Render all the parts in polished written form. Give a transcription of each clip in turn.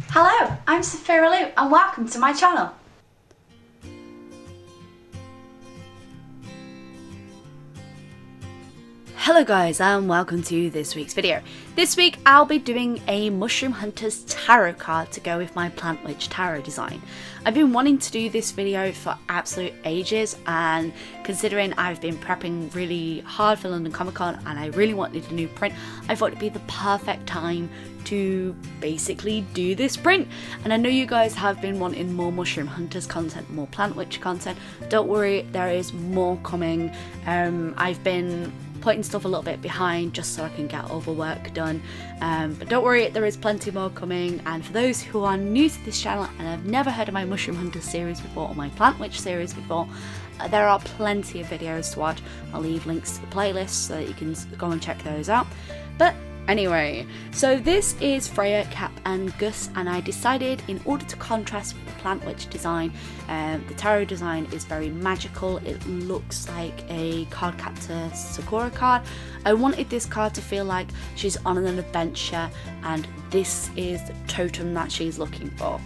Hello, I'm Saphira Lou and welcome to my channel. Hello guys and welcome to this week's video. This week I'll be doing a Mushroom Hunters tarot card to go with my Plant Witch tarot design. I've been wanting to do this video for absolute ages, and considering I've been prepping really hard for London Comic Con and I really wanted a new print, I thought it'd be the perfect time to basically do this print. And I know you guys have been wanting more Mushroom Hunters content, more Plant Witch content. Don't worry, there is more coming. I've been putting stuff a little bit behind just so I can get all the work done, but don't worry, there is plenty more coming. And for those who are new to this channel and have never heard of my Mushroom Hunters series before or my Plant Witch series before, there are plenty of videos to watch. I'll leave links to the playlist so that you can go and check those out. But anyway, so this is Freya, Cap and Gus, and I decided in order to contrast with the Plant Witch design, the tarot design is very magical. It looks like a Cardcaptor Sakura card. I wanted this card to feel like she's on an adventure and this is the totem that she's looking for.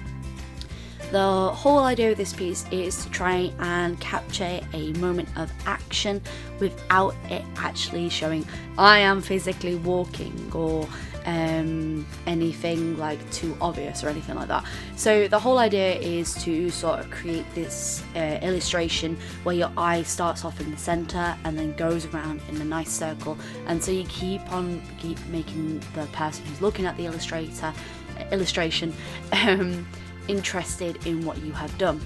The whole idea of this piece is to try and capture a moment of action without it actually showing I am physically walking or anything like too obvious or anything like that. So the whole idea is to sort of create this illustration where your eye starts off in the center and then goes around in a nice circle, and so you keep making the person who's looking at the illustration interested in what you have done.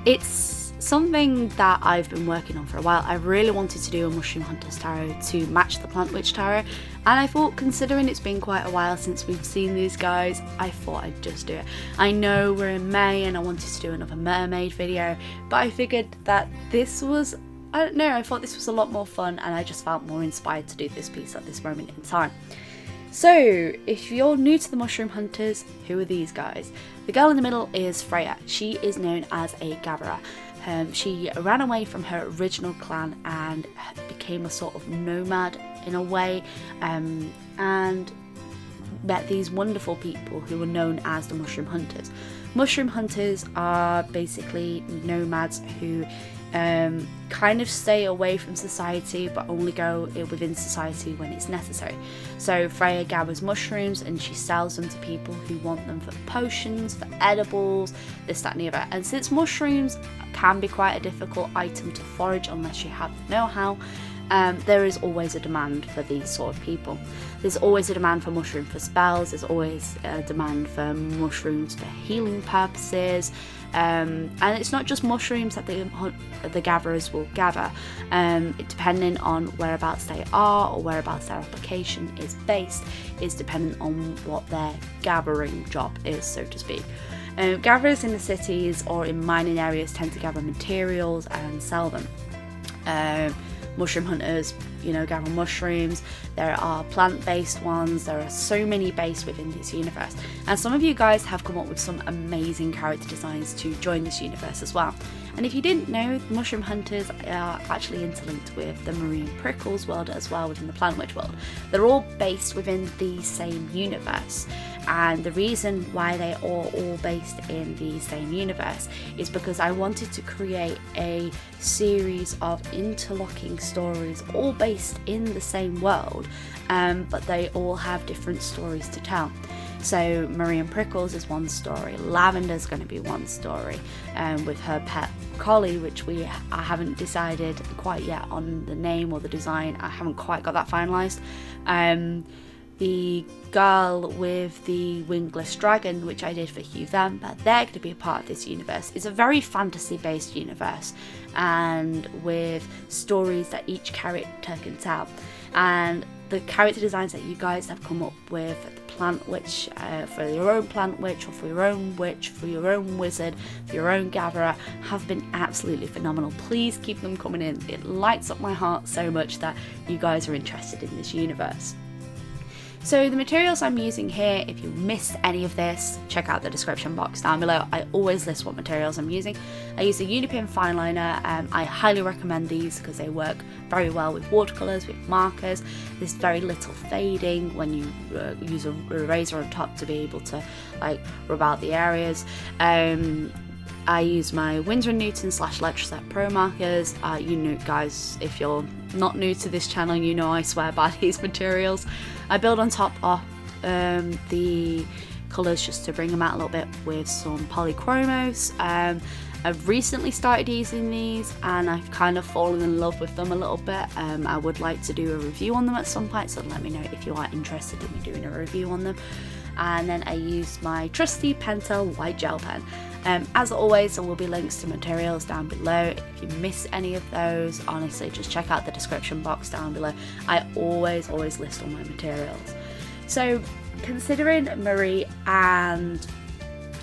It's something that I've been working on for a while. I really wanted to do a Mushroom Hunters tarot to match the Plant Witch tarot, and I thought, considering it's been quite a while since we've seen these guys, I thought I'd just do it. I know we're in May and I wanted to do another mermaid video, but I figured that this was, I don't know, I thought this was a lot more fun and I just felt more inspired to do this piece at this moment in time. So, if you're new to the Mushroom Hunters, who are these guys? The girl in the middle is Freya. She is known as a gatherer. She ran away from her original clan and became a sort of nomad in a way, and met these wonderful people who were known as the Mushroom Hunters. Mushroom Hunters are basically nomads who kind of stay away from society but only go within society when it's necessary. So Freya gathers mushrooms and she sells them to people who want them for potions, for edibles, this, that and the other. And since mushrooms can be quite a difficult item to forage unless you have the know-how, there is always a demand for these sort of people. There's always a demand for mushroom for spells, there's always a demand for mushrooms for healing purposes, and it's not just mushrooms that the gatherers will gather, depending on whereabouts they are or whereabouts their application is based, is dependent on what their gathering job is, so to speak. Gatherers in the cities or in mining areas tend to gather materials and sell them. Mushroom hunters, gather mushrooms. There are plant-based ones. There are so many based within this universe. And some of you guys have come up with some amazing character designs to join this universe as well. And if you didn't know, Mushroom Hunters are actually interlinked with the Marine Prickles world as well within the Plant Witch world. They're all based within the same universe. And the reason why they are all based in the same universe is because I wanted to create a series of interlocking stories all based in the same world, but they all have different stories to tell. So Marine Prickles is one story, Lavender's going to be one story, with her pet collie, which I haven't decided quite yet on the name or the design. I haven't quite got that finalised. The girl with the wingless dragon, which I did for Hugh Vamper, they're going to be a part of this universe. It's a very fantasy based universe, and with stories that each character can tell. And the character designs that you guys have come up with, the Plant Witch, for your own Plant Witch, or for your own Witch, for your own Wizard, for your own Gatherer, have been absolutely phenomenal. Please keep them coming in. It lights up my heart so much that you guys are interested in this universe. So the materials I'm using here, if you missed any of this, check out the description box down below. I always list what materials I'm using. I use a Unipin fine liner. I highly recommend these because they work very well with watercolours, with markers. There's very little fading when you use a eraser on top to be able to like rub out the areas. I use my Winsor & Newton / Letraset Pro markers. You know, guys, if you're not new to this channel, you know I swear by these materials. I build on top of the colours just to bring them out a little bit with some polychromos. I've recently started using these and I've kind of fallen in love with them a little bit. I would like to do a review on them at some point, so let me know if you are interested in me doing a review on them. And then I use my trusty Pentel white gel pen. As always, there will be links to materials down below. If you miss any of those, honestly, just check out the description box down below. I always list all my materials. So considering Marie and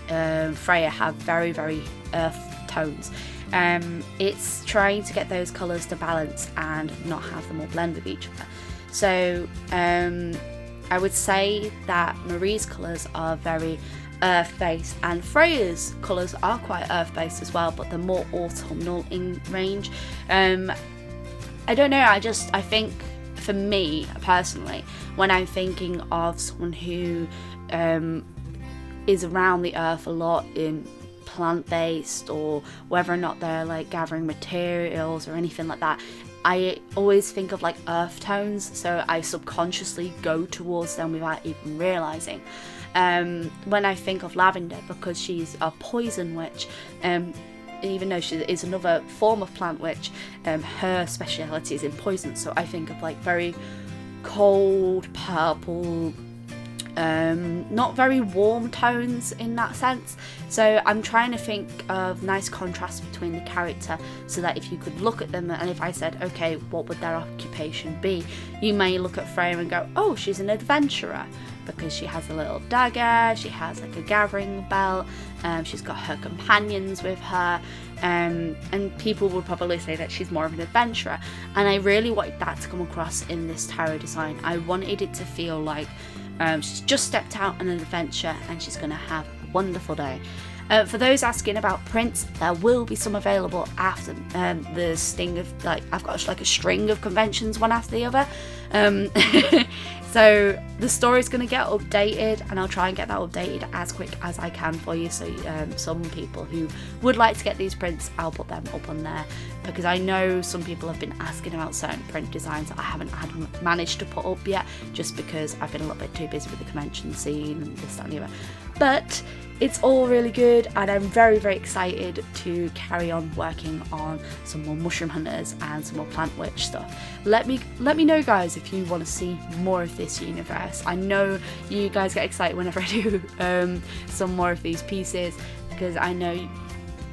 Freya have very earth tones, it's trying to get those colours to balance and not have them all blend with each other. So I would say that Marie's colours are very earth-based and Freya's colours are quite earth-based as well, but they're more autumnal in range. I don't know, I think for me personally, when I'm thinking of someone who is around the earth a lot in plant-based, or whether or not they're like gathering materials or anything like that, I always think of like earth tones, so I subconsciously go towards them without even realising. When I think of Lavender, because she's a poison witch, even though she is another form of plant witch, her speciality is in poison, so I think of like very cold purple, not very warm tones in that sense. So I'm trying to think of nice contrast between the character, so that if you could look at them and if I said, okay, what would their occupation be, you may look at Freya and go, oh, she's an adventurer, because she has a little dagger, she has like a gathering belt, she's got her companions with her, and people would probably say that she's more of an adventurer. And I really wanted that to come across in this tarot design. I wanted it to feel like she's just stepped out on an adventure and she's going to have a wonderful day. For those asking about prints, there will be some available after the sting of, like, I've got like a string of conventions one after the other. So the story's going to get updated, and I'll try and get that updated as quick as I can for you. So some people who would like to get these prints, I'll put them up on there, because I know some people have been asking about certain print designs that I haven't managed to put up yet, just because I've been a little bit too busy with the convention scene and this, that and the other. But it's all really good, and I'm very excited to carry on working on some more Mushroom Hunters and some more Plant Witch stuff. Let me know, guys, if you want to see more of this universe. I know you guys get excited whenever I do some more of these pieces, because I know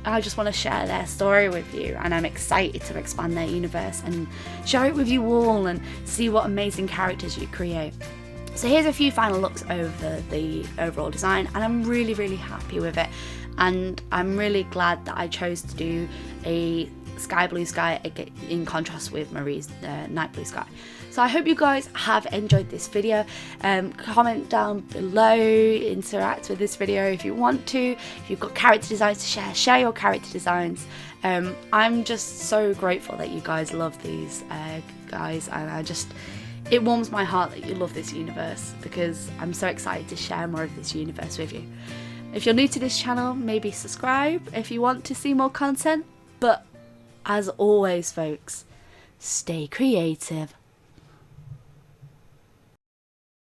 I just want to share their story with you, and I'm excited to expand their universe and share it with you all and see what amazing characters you create. So here's a few final looks over the overall design, and I'm really happy with it, and I'm really glad that I chose to do a sky blue sky in contrast with Marie's night blue sky. So I hope you guys have enjoyed this video. Comment down below, interact with this video if you want to. If you've got character designs to share your character designs. I'm just so grateful that you guys love these guys, and it warms my heart that you love this universe, because I'm so excited to share more of this universe with you. If you're new to this channel, maybe subscribe if you want to see more content. But as always, folks, stay creative.